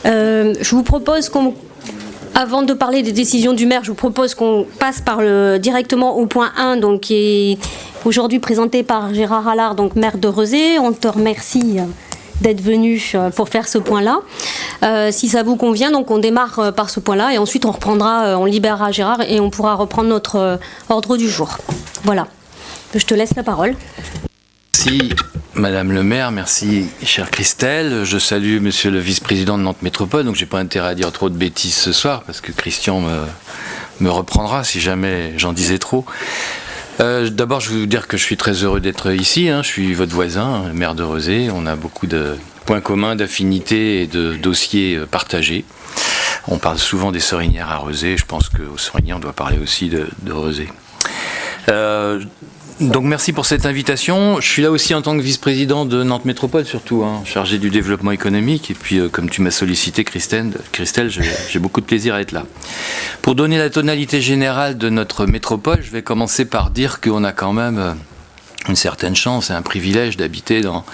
Je vous propose avant de parler des décisions du maire, je vous propose qu'on passe directement au point 1, donc, qui est aujourd'hui présenté par Gérard Allard, donc maire de Rezé. On te remercie d'être venu pour faire ce point-là. Si ça vous convient, donc on démarre par ce point-là et ensuite on reprendra, on libérera Gérard et on pourra reprendre notre ordre du jour. Voilà. Je te laisse la parole. Merci Madame le maire, merci chère Christelle. Je salue Monsieur le vice-président de Nantes Métropole, donc j'ai pas intérêt à dire trop de bêtises ce soir parce que Christian me reprendra si jamais j'en disais trop. D'abord, je veux vous dire que je suis très heureux d'être ici. Je suis votre voisin, le maire de Rezé. On a beaucoup de points communs, d'affinités et de dossiers partagés. On parle souvent des Sorinières à Rezé. Je pense qu'aux Sorinières, on doit parler aussi de Rezé. Donc merci pour cette invitation. Je suis là aussi en tant que vice-président de Nantes Métropole surtout, chargé du développement économique. Et puis comme tu m'as sollicité Christelle, j'ai beaucoup de plaisir à être là. Pour donner la tonalité générale de notre métropole, je vais commencer par dire qu'on a quand même une certaine chance et un privilège d'habiter dans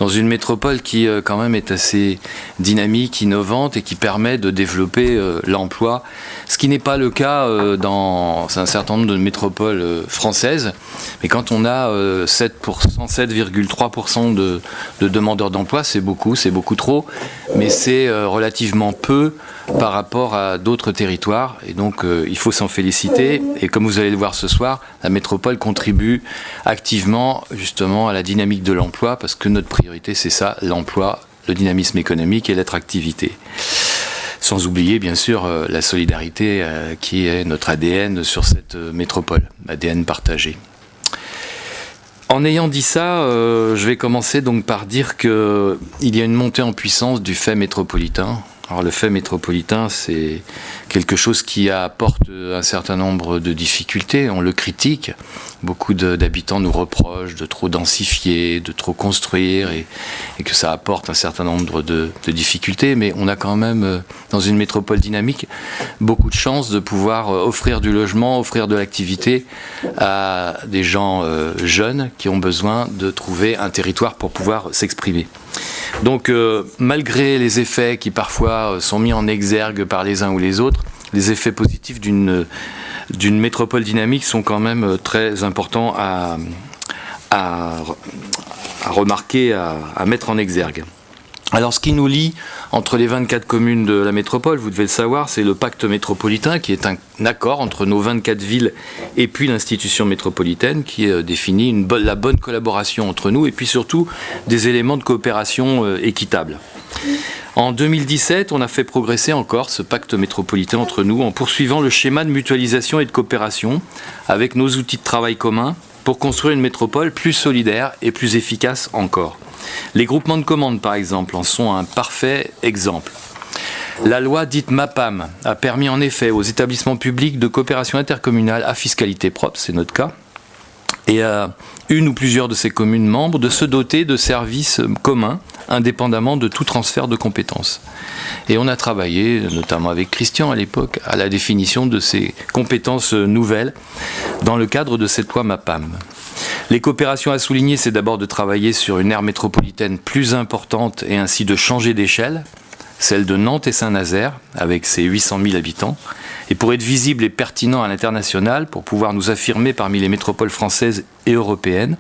une métropole qui quand même est assez dynamique, innovante et qui permet de développer l'emploi, ce qui n'est pas le cas dans un certain nombre de métropoles françaises. Mais quand on a 7,3% de demandeurs d'emploi, c'est beaucoup trop, mais c'est relativement peu par rapport à d'autres territoires et donc il faut s'en féliciter et comme vous allez le voir ce soir, la métropole contribue activement justement à la dynamique de l'emploi parce que notre priorité c'est ça, l'emploi, le dynamisme économique et l'attractivité. Sans oublier bien sûr la solidarité qui est notre ADN sur cette métropole, ADN partagé. En ayant dit ça, je vais commencer donc par dire qu'il y a une montée en puissance du fait métropolitain. Alors le fait métropolitain, c'est quelque chose qui apporte un certain nombre de difficultés, on le critique. Beaucoup d'habitants nous reprochent de trop densifier, de trop construire et que ça apporte un certain nombre de difficultés. Mais on a quand même, dans une métropole dynamique, beaucoup de chance de pouvoir offrir du logement, offrir de l'activité à des gens jeunes qui ont besoin de trouver un territoire pour pouvoir s'exprimer. Donc malgré les effets qui parfois sont mis en exergue par les uns ou les autres, les effets positifs d'une métropole dynamique sont quand même très importants à remarquer, à mettre en exergue. Alors ce qui nous lie entre les 24 communes de la métropole, vous devez le savoir, c'est le pacte métropolitain qui est un accord entre nos 24 villes et puis l'institution métropolitaine qui définit la bonne collaboration entre nous et puis surtout des éléments de coopération équitables. En 2017, on a fait progresser encore ce pacte métropolitain entre nous en poursuivant le schéma de mutualisation et de coopération avec nos outils de travail communs pour construire une métropole plus solidaire et plus efficace encore. Les groupements de commandes, par exemple, en sont un parfait exemple. La loi dite MAPAM a permis en effet aux établissements publics de coopération intercommunale à fiscalité propre, c'est notre cas, et à une ou plusieurs de ces communes membres de se doter de services communs indépendamment de tout transfert de compétences. Et on a travaillé, notamment avec Christian à l'époque, à la définition de ces compétences nouvelles dans le cadre de cette loi MAPAM. Les coopérations à souligner, c'est d'abord de travailler sur une aire métropolitaine plus importante et ainsi de changer d'échelle, celle de Nantes et Saint-Nazaire, avec ses 800 000 habitants. Et pour être visible et pertinent à l'international, pour pouvoir nous affirmer parmi les métropoles françaises et européennes,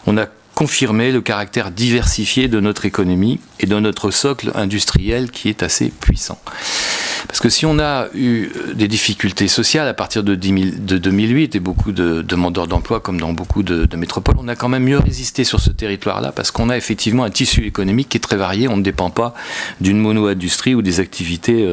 on a confirmé le caractère diversifié de notre économie et de notre socle industriel qui est assez puissant. Parce que si on a eu des difficultés sociales à partir de 2008 et beaucoup de demandeurs d'emploi comme dans beaucoup de métropoles, on a quand même mieux résisté sur ce territoire-là parce qu'on a effectivement un tissu économique qui est très varié. On ne dépend pas d'une mono-industrie ou des activités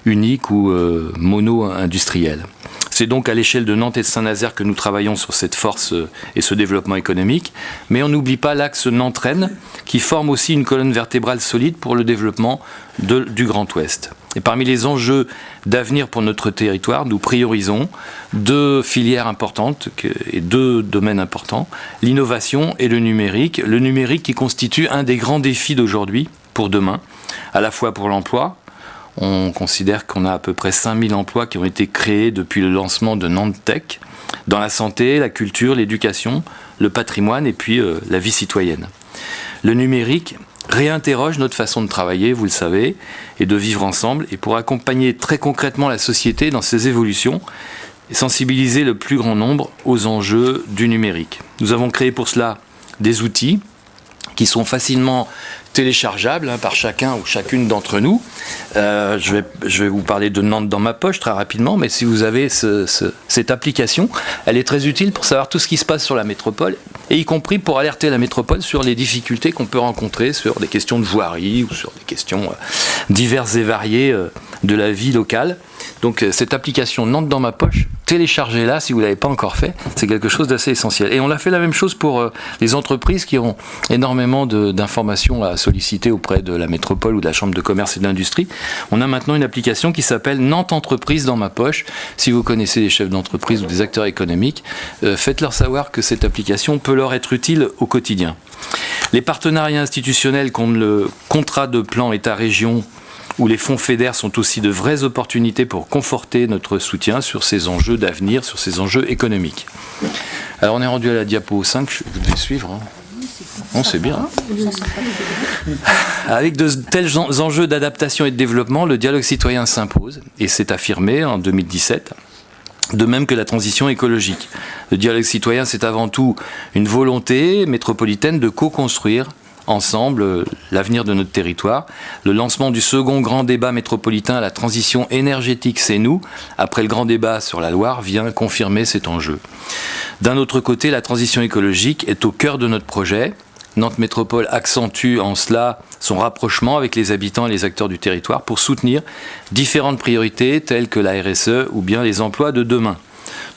uniques ou mono-industrielles. C'est donc à l'échelle de Nantes et de Saint-Nazaire que nous travaillons sur cette force et ce développement économique. Mais on n'oublie pas l'axe Nantes-Rennes qui forme aussi une colonne vertébrale solide pour le développement du Grand Ouest. Et parmi les enjeux d'avenir pour notre territoire, nous priorisons deux filières importantes et deux domaines importants, l'innovation et le numérique. Le numérique qui constitue un des grands défis d'aujourd'hui pour demain, à la fois pour l'emploi. On considère qu'on a à peu près 5000 emplois qui ont été créés depuis le lancement de Nantes Tech, dans la santé, la culture, l'éducation, le patrimoine et puis la vie citoyenne. Le numérique réinterroge notre façon de travailler, vous le savez, et de vivre ensemble, et pour accompagner très concrètement la société dans ses évolutions, et sensibiliser le plus grand nombre aux enjeux du numérique. Nous avons créé pour cela des outils qui sont facilement téléchargeables par chacun ou chacune d'entre nous. Je vais vous parler de Nantes dans ma poche très rapidement, mais si vous avez cette application, elle est très utile pour savoir tout ce qui se passe sur la métropole, et y compris pour alerter la métropole sur les difficultés qu'on peut rencontrer sur des questions de voirie ou sur des questions diverses et variées de la vie locale. Donc cette application Nantes dans ma poche, téléchargez-la si vous ne l'avez pas encore fait, c'est quelque chose d'assez essentiel. Et on a fait la même chose pour les entreprises qui ont énormément d'informations à solliciter auprès de la métropole ou de la chambre de commerce et d'industrie. On a maintenant une application qui s'appelle Nantes Entreprise dans ma poche. Si vous connaissez des chefs d'entreprise ou des acteurs économiques, faites-leur savoir que cette application peut leur être utile au quotidien. Les partenariats institutionnels comme le contrat de plan État-région où les fonds FEDER sont aussi de vraies opportunités pour conforter notre soutien sur ces enjeux d'avenir, sur ces enjeux économiques. Alors on est rendu à la diapo 5, vous devez suivre. Non, c'est bien. Avec de tels enjeux d'adaptation et de développement, le dialogue citoyen s'impose et s'est affirmé en 2017. De même que la transition écologique. Le dialogue citoyen, c'est avant tout une volonté métropolitaine de co-construire ensemble l'avenir de notre territoire. Le lancement du second grand débat métropolitain à la transition énergétique, c'est nous, après le grand débat sur la Loire, vient confirmer cet enjeu. D'un autre côté, la transition écologique est au cœur de notre projet. Nantes Métropole accentue en cela son rapprochement avec les habitants et les acteurs du territoire pour soutenir différentes priorités telles que la RSE ou bien les emplois de demain.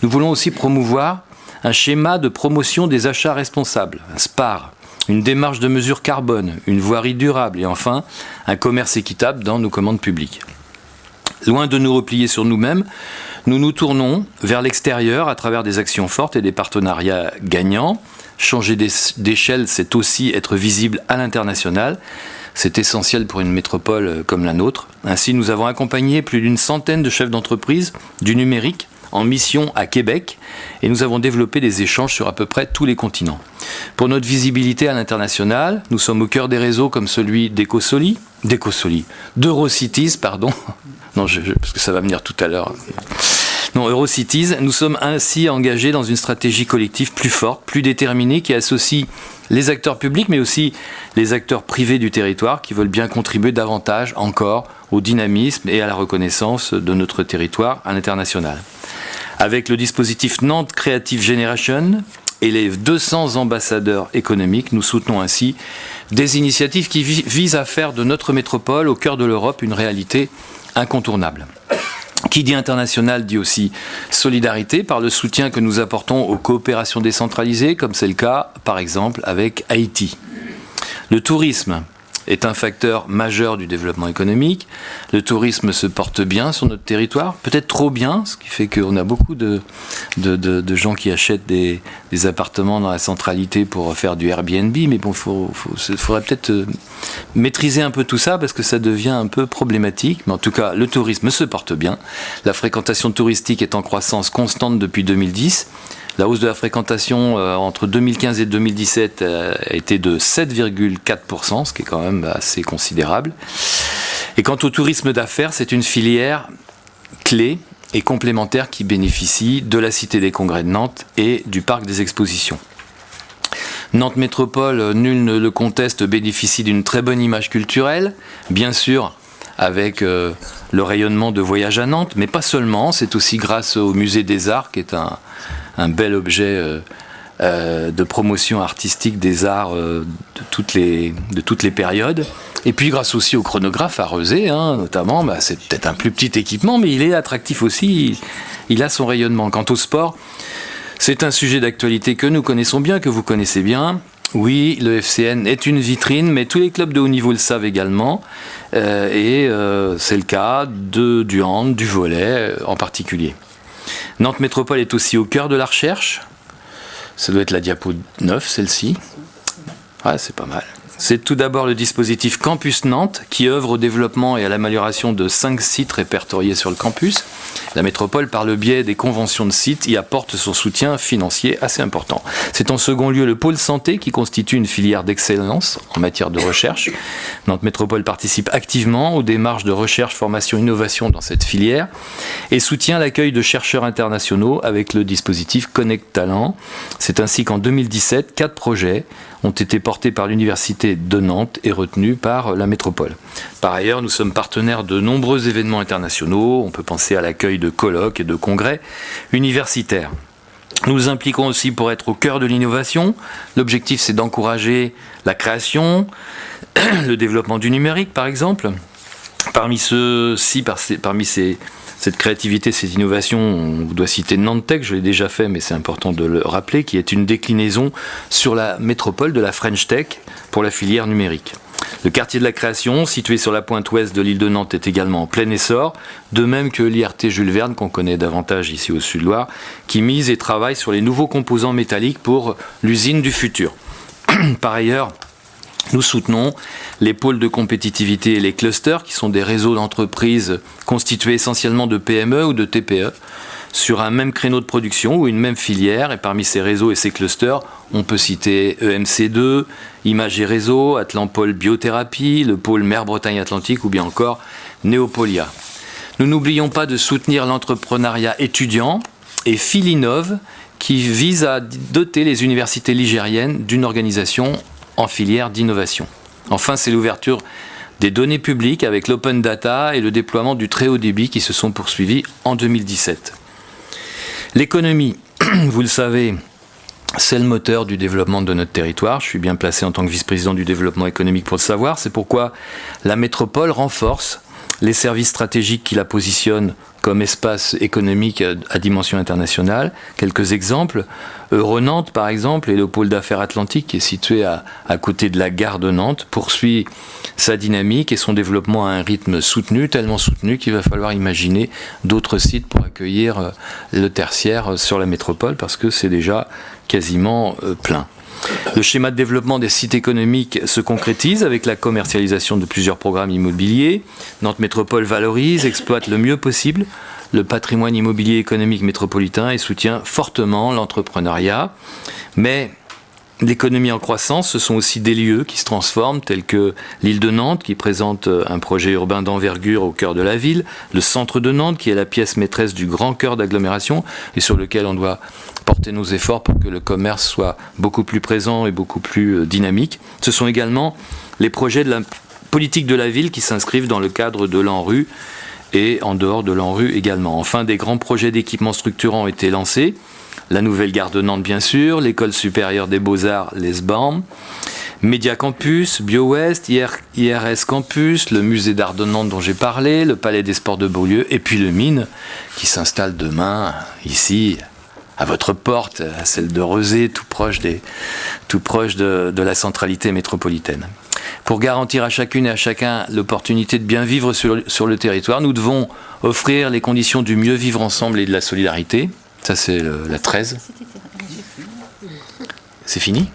Nous voulons aussi promouvoir un schéma de promotion des achats responsables, un SPAR, une démarche de mesure carbone, une voirie durable et enfin un commerce équitable dans nos commandes publiques. Loin de nous replier sur nous-mêmes, nous nous tournons vers l'extérieur à travers des actions fortes et des partenariats gagnants. Changer d'échelle, c'est aussi être visible à l'international. C'est essentiel pour une métropole comme la nôtre. Ainsi, nous avons accompagné plus d'une centaine de chefs d'entreprise du numérique en mission à Québec et nous avons développé des échanges sur à peu près tous les continents. Pour notre visibilité à l'international, nous sommes au cœur des réseaux comme celui d'EuroCities, pardon. Non, parce que ça va venir tout à l'heure. Non, EuroCities, nous sommes ainsi engagés dans une stratégie collective plus forte, plus déterminée, qui associe les acteurs publics, mais aussi les acteurs privés du territoire, qui veulent bien contribuer davantage encore au dynamisme et à la reconnaissance de notre territoire à l'international. Avec le dispositif Nantes Creative Generation et les 200 ambassadeurs économiques, nous soutenons ainsi des initiatives qui visent à faire de notre métropole, au cœur de l'Europe, une réalité incontournable. Qui dit international dit aussi solidarité par le soutien que nous apportons aux coopérations décentralisées, comme c'est le cas, par exemple, avec Haïti. Le tourisme est un facteur majeur du développement économique. Le tourisme se porte bien sur notre territoire, peut-être trop bien, ce qui fait qu'on a beaucoup de gens qui achètent des appartements dans la centralité pour faire du Airbnb, mais bon, faudrait peut-être maîtriser un peu tout ça parce que ça devient un peu problématique. Mais en tout cas, le tourisme se porte bien. La fréquentation touristique est en croissance constante depuis 2010. La hausse de la fréquentation entre 2015 et 2017 a été de 7,4%, ce qui est quand même assez considérable. Et quant au tourisme d'affaires, c'est une filière clé et complémentaire qui bénéficie de la Cité des Congrès de Nantes et du Parc des Expositions. Nantes Métropole, nul ne le conteste, bénéficie d'une très bonne image culturelle, bien sûr avec le rayonnement de Voyage à Nantes, mais pas seulement, c'est aussi grâce au Musée des Arts, qui est un bel objet de promotion artistique des arts de toutes les périodes. Et puis grâce aussi au chronographe à Rezé, notamment, c'est peut-être un plus petit équipement, mais il est attractif aussi, il a son rayonnement. Quant au sport, c'est un sujet d'actualité que nous connaissons bien, que vous connaissez bien. Oui, le FCN est une vitrine, mais tous les clubs de haut niveau le savent également. C'est le cas du hand, du volley en particulier. Nantes Métropole est aussi au cœur de la recherche. Ça doit être la diapo 9, celle-ci. Ouais, c'est pas mal. C'est tout d'abord le dispositif Campus Nantes qui œuvre au développement et à l'amélioration de 5 sites répertoriés sur le campus. La métropole, par le biais des conventions de sites, y apporte son soutien financier assez important. C'est en second lieu le pôle santé qui constitue une filière d'excellence en matière de recherche. Nantes Métropole participe activement aux démarches de recherche, formation, innovation dans cette filière et soutient l'accueil de chercheurs internationaux avec le dispositif Connect Talent. C'est ainsi qu'en 2017, 4 projets ont été portés par l'Université de Nantes et retenus par la métropole. Par ailleurs, nous sommes partenaires de nombreux événements internationaux. On peut penser à l'accueil de colloques et de congrès universitaires. Nous nous impliquons aussi pour être au cœur de l'innovation. L'objectif, c'est d'encourager la création, le développement du numérique, par exemple. Parmi cette créativité, ces innovations, on doit citer Nantech, je l'ai déjà fait, mais c'est important de le rappeler, qui est une déclinaison sur la métropole de la French Tech pour la filière numérique. Le quartier de la création, situé sur la pointe ouest de l'île de Nantes, est également en plein essor, de même que l'IRT Jules Verne, qu'on connaît davantage ici au Sud-Loire, qui mise et travaille sur les nouveaux composants métalliques pour l'usine du futur. Par ailleurs, nous soutenons les pôles de compétitivité et les clusters, qui sont des réseaux d'entreprises constitués essentiellement de PME ou de TPE, sur un même créneau de production ou une même filière. Et parmi ces réseaux et ces clusters, on peut citer EMC2, Images et Réseaux, Atlampol Biothérapie, le pôle Mer-Bretagne Atlantique ou bien encore Néopolia. Nous n'oublions pas de soutenir l'entrepreneuriat étudiant et Filinov, qui vise à doter les universités ligériennes d'une organisation en filière d'innovation. Enfin, c'est l'ouverture des données publiques avec l'open data et le déploiement du très haut débit qui se sont poursuivis en 2017. L'économie, vous le savez, c'est le moteur du développement de notre territoire. Je suis bien placé en tant que vice-président du développement économique pour le savoir. C'est pourquoi la métropole renforce les services stratégiques qui la positionnent comme espace économique à dimension internationale. Quelques exemples, Euronantes par exemple, et le pôle d'affaires atlantique qui est situé à côté de la gare de Nantes, poursuit sa dynamique et son développement à un rythme soutenu, tellement soutenu qu'il va falloir imaginer d'autres sites pour accueillir le tertiaire sur la métropole parce que c'est déjà quasiment plein. Le schéma de développement des sites économiques se concrétise avec la commercialisation de plusieurs programmes immobiliers. Nantes Métropole valorise, exploite le mieux possible le patrimoine immobilier économique métropolitain et soutient fortement l'entrepreneuriat. Mais l'économie en croissance, ce sont aussi des lieux qui se transforment, tels que l'île de Nantes, qui présente un projet urbain d'envergure au cœur de la ville, le centre de Nantes, qui est la pièce maîtresse du grand cœur d'agglomération, et sur lequel on doit porter nos efforts pour que le commerce soit beaucoup plus présent et beaucoup plus dynamique. Ce sont également les projets de la politique de la ville qui s'inscrivent dans le cadre de l'ANRU et en dehors de l'ANRU également. Enfin, des grands projets d'équipements structurants ont été lancés. La nouvelle gare de Nantes, bien sûr, l'école supérieure des beaux-arts, l'ESBAM, Média Campus, BioWest, IRS Campus, le musée d'art de Nantes dont j'ai parlé, le palais des sports de Beaulieu, et puis le Mine, qui s'installe demain, ici, à votre porte, à celle de Rezé, tout proche de la centralité métropolitaine. Pour garantir à chacune et à chacun l'opportunité de bien vivre sur le territoire, nous devons offrir les conditions du mieux vivre ensemble et de la solidarité. Ça, c'est la 13. C'est fini ?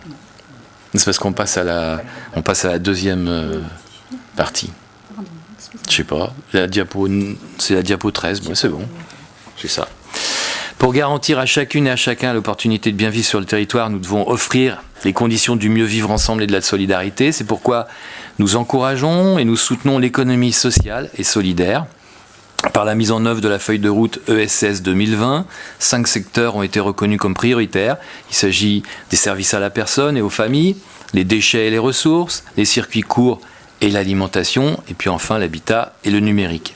C'est parce qu'on passe à la deuxième partie. Je sais pas. C'est la diapo 13. Bon, c'est bon. C'est ça. Pour garantir à chacune et à chacun l'opportunité de bien vivre sur le territoire, nous devons offrir les conditions du mieux vivre ensemble et de la solidarité. C'est pourquoi nous encourageons et nous soutenons l'économie sociale et solidaire. Par la mise en œuvre de la feuille de route ESS 2020, 5 secteurs ont été reconnus comme prioritaires. Il s'agit des services à la personne et aux familles, les déchets et les ressources, les circuits courts et l'alimentation, et puis enfin l'habitat et le numérique.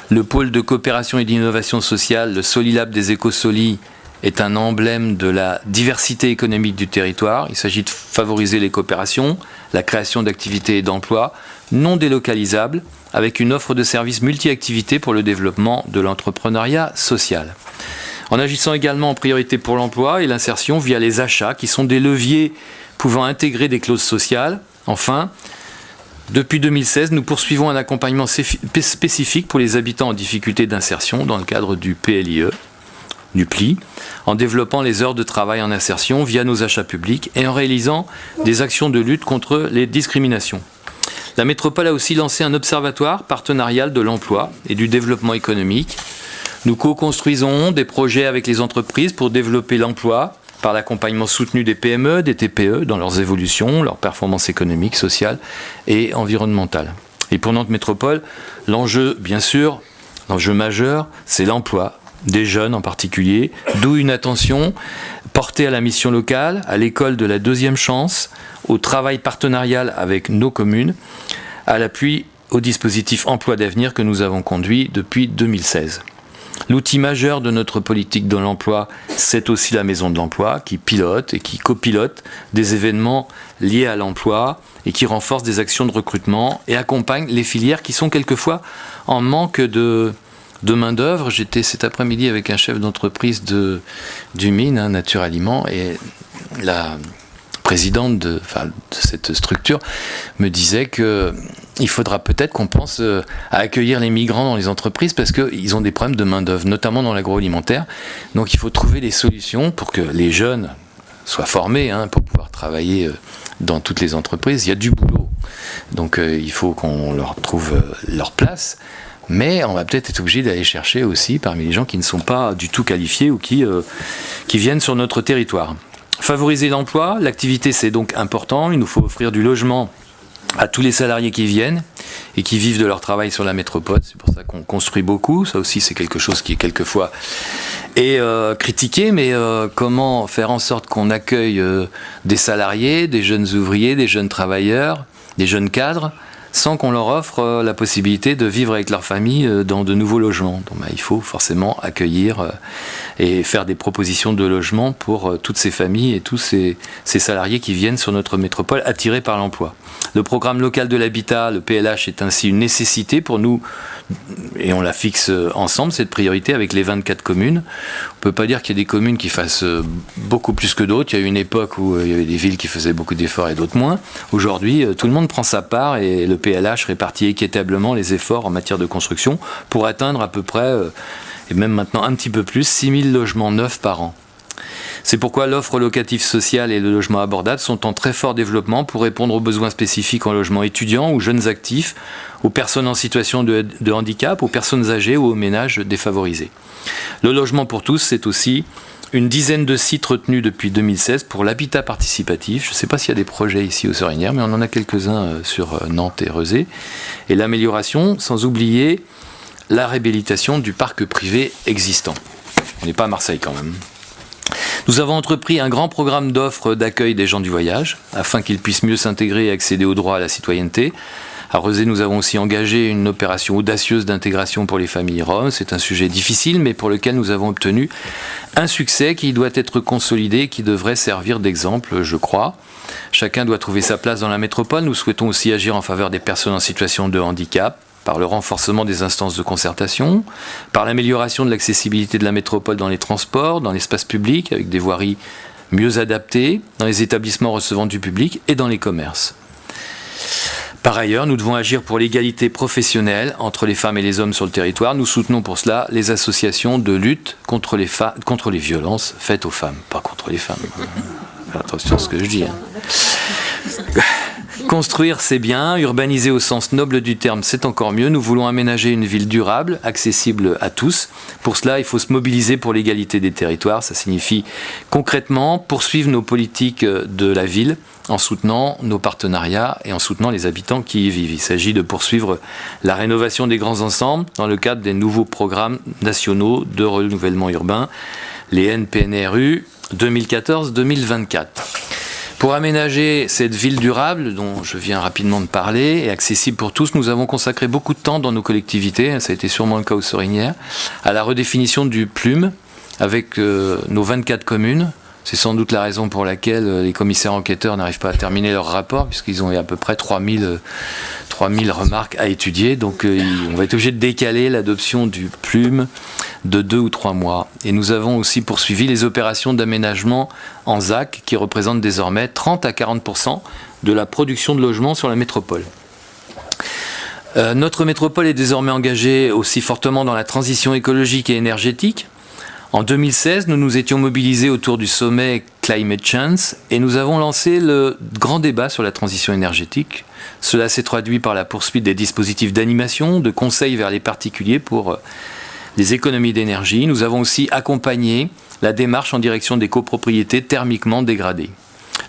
Le pôle de coopération et d'innovation sociale, le Solilab des Écosolis, est un emblème de la diversité économique du territoire. Il s'agit de favoriser les coopérations, la création d'activités et d'emplois non délocalisables, avec une offre de services multi-activités pour le développement de l'entrepreneuriat social. En agissant également en priorité pour l'emploi et l'insertion via les achats, qui sont des leviers pouvant intégrer des clauses sociales. Enfin, depuis 2016, nous poursuivons un accompagnement spécifique pour les habitants en difficulté d'insertion dans le cadre du PLIE. du PLI, en développant les heures de travail en insertion via nos achats publics et en réalisant des actions de lutte contre les discriminations. La métropole a aussi lancé un observatoire partenarial de l'emploi et du développement économique. Nous co-construisons des projets avec les entreprises pour développer l'emploi par l'accompagnement soutenu des PME, des TPE dans leurs évolutions, leurs performances économiques, sociales et environnementales. Et pour Nantes Métropole, l'enjeu, bien sûr, l'enjeu majeur, c'est l'emploi des jeunes en particulier, d'où une attention portée à la mission locale, à l'école de la deuxième chance, au travail partenarial avec nos communes, à l'appui au dispositif Emploi d'avenir que nous avons conduit depuis 2016. L'outil majeur de notre politique de l'emploi, c'est aussi la Maison de l'Emploi qui pilote et qui copilote des événements liés à l'emploi et qui renforce des actions de recrutement et accompagne les filières qui sont quelquefois en manque de main-d'œuvre. J'étais cet après-midi avec un chef d'entreprise du Mine, Naturaliments, et la présidente de cette structure me disait qu'il faudra peut-être qu'on pense à accueillir les migrants dans les entreprises parce qu'ils ont des problèmes de main-d'œuvre, notamment dans l'agroalimentaire. Donc il faut trouver des solutions pour que les jeunes soient formés pour pouvoir travailler dans toutes les entreprises. Il y a du boulot, donc il faut qu'on leur trouve leur place. Mais on va peut-être être obligé d'aller chercher aussi parmi les gens qui ne sont pas du tout qualifiés ou qui viennent sur notre territoire. Favoriser l'emploi, l'activité c'est donc important. Il nous faut offrir du logement à tous les salariés qui viennent et qui vivent de leur travail sur la métropole. C'est pour ça qu'on construit beaucoup. Ça aussi c'est quelque chose qui quelquefois est critiqué. Mais comment faire en sorte qu'on accueille des salariés, des jeunes ouvriers, des jeunes travailleurs, des jeunes cadres, sans qu'on leur offre la possibilité de vivre avec leur famille dans de nouveaux logements. Donc, il faut forcément accueillir et faire des propositions de logement pour toutes ces familles et tous ces salariés qui viennent sur notre métropole attirés par l'emploi. Le programme local de l'habitat, le PLH, est ainsi une nécessité pour nous et on la fixe ensemble, cette priorité, avec les 24 communes. On ne peut pas dire qu'il y a des communes qui fassent beaucoup plus que d'autres. Il y a eu une époque où il y avait des villes qui faisaient beaucoup d'efforts et d'autres moins. Aujourd'hui, tout le monde prend sa part et le PLH répartit équitablement les efforts en matière de construction pour atteindre à peu près, et même maintenant un petit peu plus, 6000 logements neufs par an. C'est pourquoi l'offre locative sociale et le logement abordable sont en très fort développement pour répondre aux besoins spécifiques en logement étudiant, aux jeunes actifs, aux personnes en situation de handicap, aux personnes âgées ou aux ménages défavorisés. Le logement pour tous, c'est aussi une dizaine de sites retenus depuis 2016 pour l'habitat participatif. Je ne sais pas s'il y a des projets ici aux Sorinières, mais on en a quelques-uns sur Nantes et Rezé. Et l'amélioration, sans oublier la réhabilitation du parc privé existant. On n'est pas à Marseille quand même. Nous avons entrepris un grand programme d'offres d'accueil des gens du voyage, afin qu'ils puissent mieux s'intégrer et accéder aux droits à la citoyenneté. À Rezé, nous avons aussi engagé une opération audacieuse d'intégration pour les familles roms. C'est un sujet difficile, mais pour lequel nous avons obtenu un succès qui doit être consolidé et qui devrait servir d'exemple, je crois. Chacun doit trouver sa place dans la métropole. Nous souhaitons aussi agir en faveur des personnes en situation de handicap, par le renforcement des instances de concertation, par l'amélioration de l'accessibilité de la métropole dans les transports, dans l'espace public, avec des voiries mieux adaptées, dans les établissements recevant du public et dans les commerces. Par ailleurs, nous devons agir pour l'égalité professionnelle entre les femmes et les hommes sur le territoire. Nous soutenons pour cela les associations de lutte contre les violences faites aux femmes, pas contre les femmes. Attention à ce que je dis. Construire, c'est bien. Urbaniser au sens noble du terme, c'est encore mieux. Nous voulons aménager une ville durable, accessible à tous. Pour cela, il faut se mobiliser pour l'égalité des territoires. Ça signifie concrètement poursuivre nos politiques de la ville en soutenant nos partenariats et en soutenant les habitants qui y vivent. Il s'agit de poursuivre la rénovation des grands ensembles dans le cadre des nouveaux programmes nationaux de renouvellement urbain, les NPNRU 2014-2024. Pour aménager cette ville durable, dont je viens rapidement de parler, et accessible pour tous, nous avons consacré beaucoup de temps dans nos collectivités, ça a été sûrement le cas aux Sorinières, à la redéfinition du PLUM avec nos 24 communes. C'est sans doute la raison pour laquelle les commissaires enquêteurs n'arrivent pas à terminer leur rapport, puisqu'ils ont à peu près 3000 remarques à étudier. Donc on va être obligé de décaler l'adoption du PLUM de 2 ou 3 mois. Et nous avons aussi poursuivi les opérations d'aménagement en ZAC, qui représentent désormais 30 à 40% de la production de logements sur la métropole. Notre métropole est désormais engagée aussi fortement dans la transition écologique et énergétique, En 2016, nous nous étions mobilisés autour du sommet Climate Change et nous avons lancé le grand débat sur la transition énergétique. Cela s'est traduit par la poursuite des dispositifs d'animation, de conseils vers les particuliers pour des économies d'énergie. Nous avons aussi accompagné la démarche en direction des copropriétés thermiquement dégradées.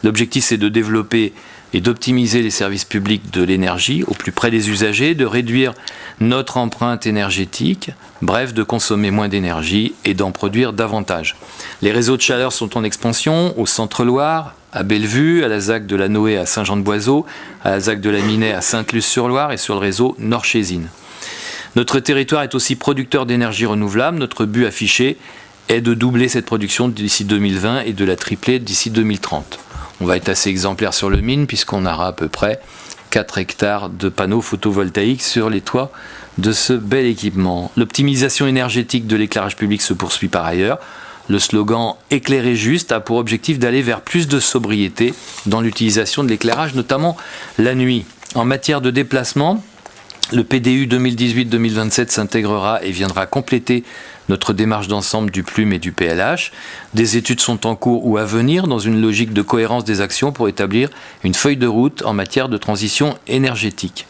L'objectif, c'est de développer et d'optimiser les services publics de l'énergie au plus près des usagers, de réduire notre empreinte énergétique, bref, de consommer moins d'énergie et d'en produire davantage. Les réseaux de chaleur sont en expansion au Centre-Loire, à Bellevue, à la ZAC de la Noé à Saint-Jean-de-Boiseau, à la ZAC de la Minay à Sainte-Luce-sur-Loire et sur le réseau Nord-Chésine. Notre territoire est aussi producteur d'énergie renouvelable. Notre but affiché est de doubler cette production d'ici 2020 et de la tripler d'ici 2030. On va être assez exemplaire sur le mine puisqu'on aura à peu près 4 hectares de panneaux photovoltaïques sur les toits de ce bel équipement. L'optimisation énergétique de l'éclairage public se poursuit par ailleurs. Le slogan « Éclairer juste » a pour objectif d'aller vers plus de sobriété dans l'utilisation de l'éclairage, notamment la nuit. En matière de déplacement, le PDU 2018-2027 s'intégrera et viendra compléter notre démarche d'ensemble du PLUM et du PLH. Des études sont en cours ou à venir dans une logique de cohérence des actions pour établir une feuille de route en matière de transition énergétique.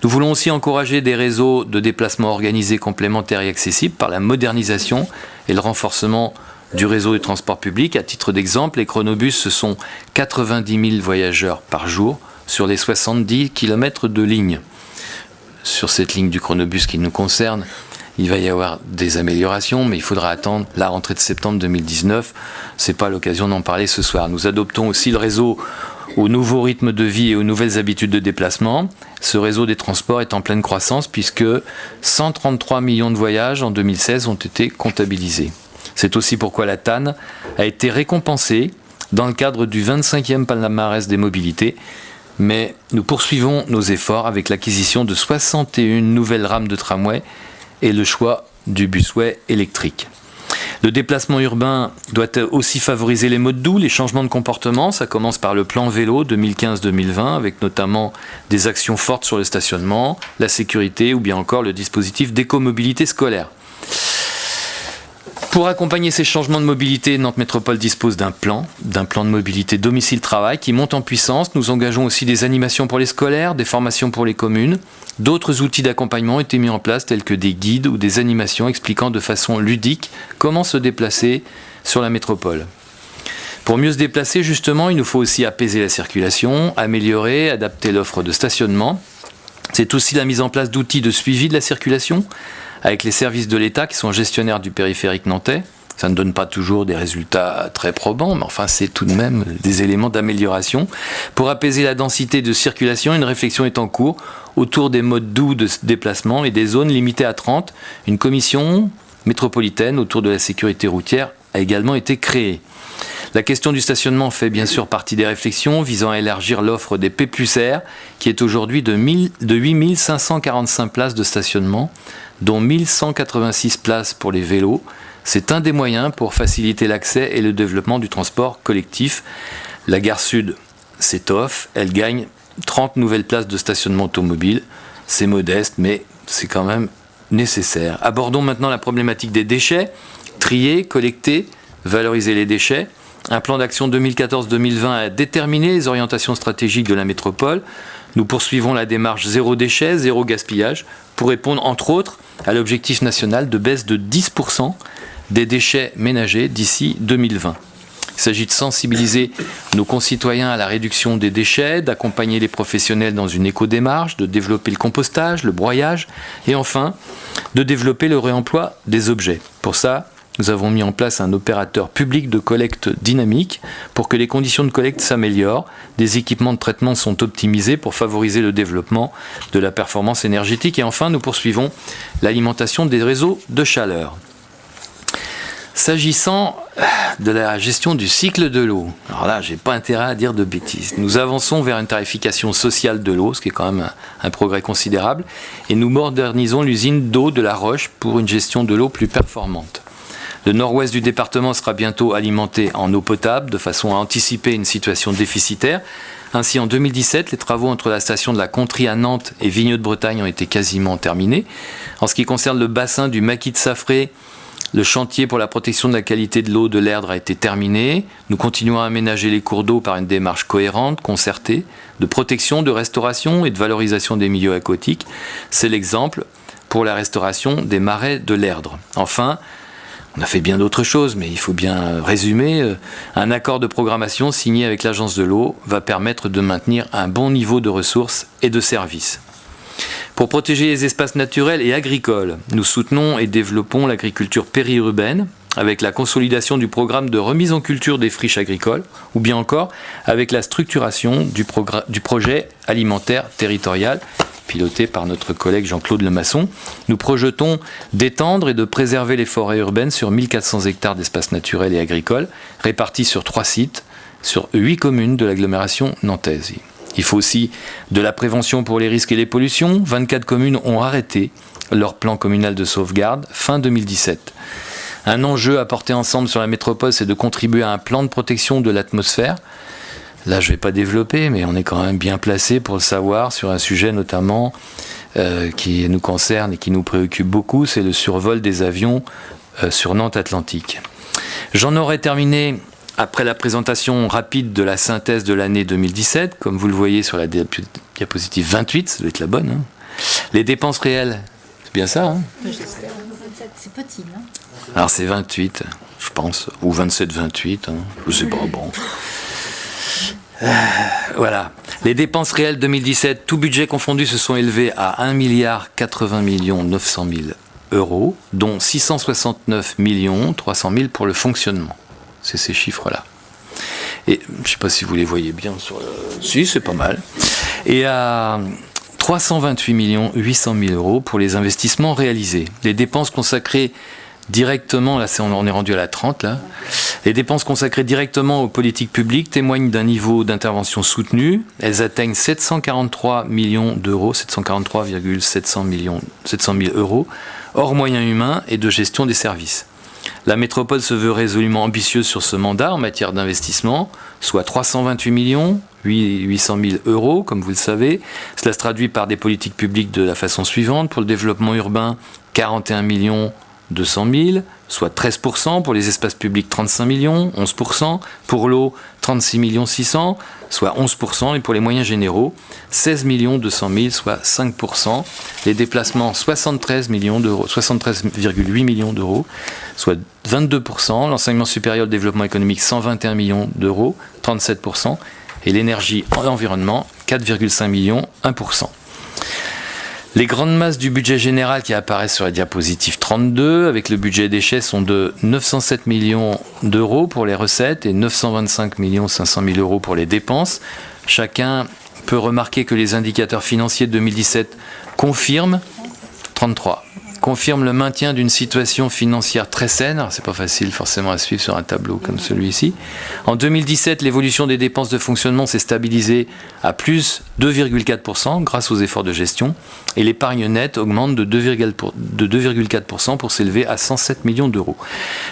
Nous voulons aussi encourager des réseaux de déplacement organisés, complémentaires et accessibles par la modernisation et le renforcement du réseau de transport public. À titre d'exemple, les chronobus, ce sont 90 000 voyageurs par jour sur les 70 km de ligne. Sur cette ligne du chronobus qui nous concerne, il va y avoir des améliorations, mais il faudra attendre la rentrée de septembre 2019. Ce n'est pas l'occasion d'en parler ce soir. Nous adoptons aussi le réseau aux nouveaux rythmes de vie et aux nouvelles habitudes de déplacement. Ce réseau des transports est en pleine croissance puisque 133 millions de voyages en 2016 ont été comptabilisés. C'est aussi pourquoi la TAN a été récompensée dans le cadre du 25e palmarès des mobilités. Mais nous poursuivons nos efforts avec l'acquisition de 61 nouvelles rames de tramway et le choix du busway électrique. Le déplacement urbain doit aussi favoriser les modes doux, les changements de comportement. Ça commence par le plan vélo 2015-2020 avec notamment des actions fortes sur le stationnement, la sécurité ou bien encore le dispositif d'écomobilité scolaire. Pour accompagner ces changements de mobilité, Nantes Métropole dispose d'un plan de mobilité domicile-travail qui monte en puissance. Nous engageons aussi des animations pour les scolaires, des formations pour les communes. D'autres outils d'accompagnement ont été mis en place tels que des guides ou des animations expliquant de façon ludique comment se déplacer sur la métropole. Pour mieux se déplacer, justement, il nous faut aussi apaiser la circulation, améliorer, adapter l'offre de stationnement. C'est aussi la mise en place d'outils de suivi de la circulation avec les services de l'État qui sont gestionnaires du périphérique nantais. Ça ne donne pas toujours des résultats très probants, mais enfin c'est tout de même des éléments d'amélioration. Pour apaiser la densité de circulation, une réflexion est en cours autour des modes doux de déplacement et des zones limitées à 30. Une commission métropolitaine autour de la sécurité routière a également été créée. La question du stationnement fait bien sûr partie des réflexions visant à élargir l'offre des P+R qui est aujourd'hui de 8 545 places de stationnement, dont 1186 places pour les vélos. C'est un des moyens pour faciliter l'accès et le développement du transport collectif. La gare Sud s'étoffe, elle gagne 30 nouvelles places de stationnement automobile. C'est modeste, mais c'est quand même nécessaire. Abordons maintenant la problématique des déchets. Trier, collecter, valoriser les déchets. Un plan d'action 2014-2020 a déterminé les orientations stratégiques de la métropole. Nous poursuivons la démarche zéro déchet, zéro gaspillage pour répondre entre autres à l'objectif national de baisse de 10% des déchets ménagers d'ici 2020. Il s'agit de sensibiliser nos concitoyens à la réduction des déchets, d'accompagner les professionnels dans une éco-démarche, de développer le compostage, le broyage et enfin de développer le réemploi des objets. Pour ça, nous avons mis en place un opérateur public de collecte dynamique pour que les conditions de collecte s'améliorent. Des équipements de traitement sont optimisés pour favoriser le développement de la performance énergétique. Et enfin, nous poursuivons l'alimentation des réseaux de chaleur. S'agissant de la gestion du cycle de l'eau, alors là, j'ai pas intérêt à dire de bêtises. Nous avançons vers une tarification sociale de l'eau, ce qui est quand même un progrès considérable, et nous modernisons l'usine d'eau de La Roche pour une gestion de l'eau plus performante. Le nord-ouest du département sera bientôt alimenté en eau potable de façon à anticiper une situation déficitaire. Ainsi, en 2017, les travaux entre la station de la Contrie à Nantes et Vigneux de Bretagne ont été quasiment terminés. En ce qui concerne le bassin du Maquis de Saffré, Le chantier pour la protection de la qualité de l'eau de l'Erdre a été terminé. Nous continuons à aménager les cours d'eau par une démarche cohérente, concertée, de protection, de restauration et de valorisation des milieux aquatiques. C'est l'exemple pour la restauration des marais de l'Erdre. Enfin, on a fait bien d'autres choses, mais il faut bien résumer. Un accord de programmation signé avec l'Agence de l'eau va permettre de maintenir un bon niveau de ressources et de services. Pour protéger les espaces naturels et agricoles, nous soutenons et développons l'agriculture périurbaine avec la consolidation du programme de remise en culture des friches agricoles ou bien encore avec la structuration du projet alimentaire territorial piloté par notre collègue Jean-Claude Lemasson. Nous projetons d'étendre et de préserver les forêts urbaines sur 1400 hectares d'espaces naturels et agricoles répartis sur 3 sites, sur 8 communes de l'agglomération nantaise. Il faut aussi de la prévention pour les risques et les pollutions. 24 communes ont arrêté leur plan communal de sauvegarde fin 2017. Un enjeu à porter ensemble sur la métropole, c'est de contribuer à un plan de protection de l'atmosphère. Là, je ne vais pas développer, mais on est quand même bien placé pour le savoir sur un sujet notamment qui nous concerne et qui nous préoccupe beaucoup, c'est le survol des avions sur Nantes Atlantique. J'en aurais terminé après la présentation rapide de la synthèse de l'année 2017, comme vous le voyez sur la diapositive 28, ça doit être la bonne. Hein. Les dépenses réelles, c'est bien ça, hein? C'est petit, non? Alors c'est 28, je pense, ou 27-28, hein, je sais pas, bon. Voilà. Les dépenses réelles 2017, tout budget confondu, se sont élevées à 1,80 900 000 euros, dont 669 300 000 pour le fonctionnement. C'est ces chiffres-là. Et je ne sais pas si vous les voyez bien sur le... Si, c'est pas mal. Et à 328 800 000 euros pour les investissements réalisés. Les dépenses consacrées directement, là on est rendu à la 30 là, les dépenses consacrées directement aux politiques publiques témoignent d'un niveau d'intervention soutenu. Elles atteignent 743 millions d'euros, 743,700 000 euros, hors moyens humains et de gestion des services. La métropole se veut résolument ambitieuse sur ce mandat en matière d'investissement, soit 328 800 000 euros, comme vous le savez. Cela se traduit par des politiques publiques de la façon suivante. Pour le développement urbain, 41 200 000, soit 13%. Pour les espaces publics, 35 millions, 11%. Pour l'eau, 36 600 000, soit 11%. Et pour les moyens généraux, 16 200 000, soit 5%. Les déplacements, 73,8 millions d'euros, soit 22%. L'enseignement supérieur, le développement économique, 121 millions d'euros, 37%. Et l'énergie et l'environnement, 4,5 millions, 1%. Les grandes masses du budget général qui apparaissent sur la diapositive 32, avec le budget déchets, sont de 907 millions d'euros pour les recettes et 925 500 000 euros pour les dépenses. Chacun peut remarquer que les indicateurs financiers de 2017 confirment le maintien d'une situation financière très saine. Alors, c'est pas facile forcément à suivre sur un tableau comme celui-ci. En 2017, l'évolution des dépenses de fonctionnement s'est stabilisée à plus 2,4% grâce aux efforts de gestion et l'épargne nette augmente de 2,4% pour s'élever à 107 millions d'euros.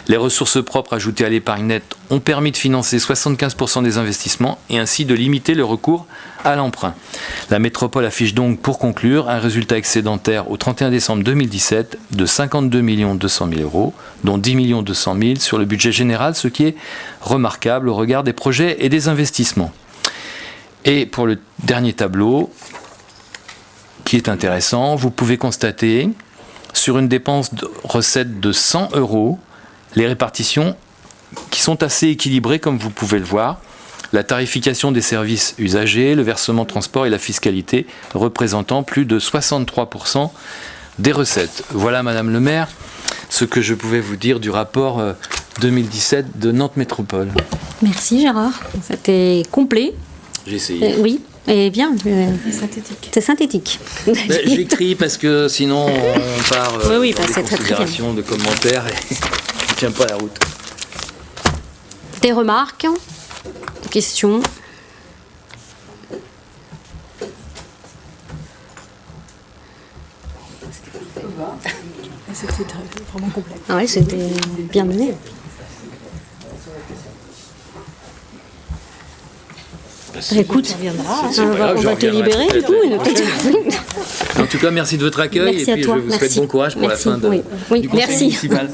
Les ressources propres ajoutées à l'épargne nette ont permis de financer 75% des investissements et ainsi de limiter le recours à l'emprunt. La métropole affiche donc, pour conclure, un résultat excédentaire au 31 décembre 2017 de 52 200 000 euros, dont 10 200 000 sur le budget général, ce qui est remarquable au regard des projets et des investissements. Et pour le dernier tableau, qui est intéressant, vous pouvez constater, sur une dépense de recette de 100 euros, les répartitions qui sont assez équilibrées, comme vous pouvez le voir. La tarification des services usagers, le versement transport et la fiscalité représentant plus de 63% des recettes. Voilà, Madame le maire, ce que je pouvais vous dire du rapport 2017 de Nantes Métropole. Merci Gérard, c'était complet. J'ai essayé. Oui, et bien. Synthétique. C'est synthétique. J'écris parce que sinon on part oui, dans des c'est très bien. considérations de commentaires et je ne tiens pas la route. Des remarques, des questions? C'était vraiment complet. Ah oui, c'était bien mené. Écoute, on va te libérer du coup. En tout cas, merci de votre accueil Merci et à puis toi. je vous souhaite Merci. bon courage pour Merci. la fin Oui. du conseil Merci. municipal.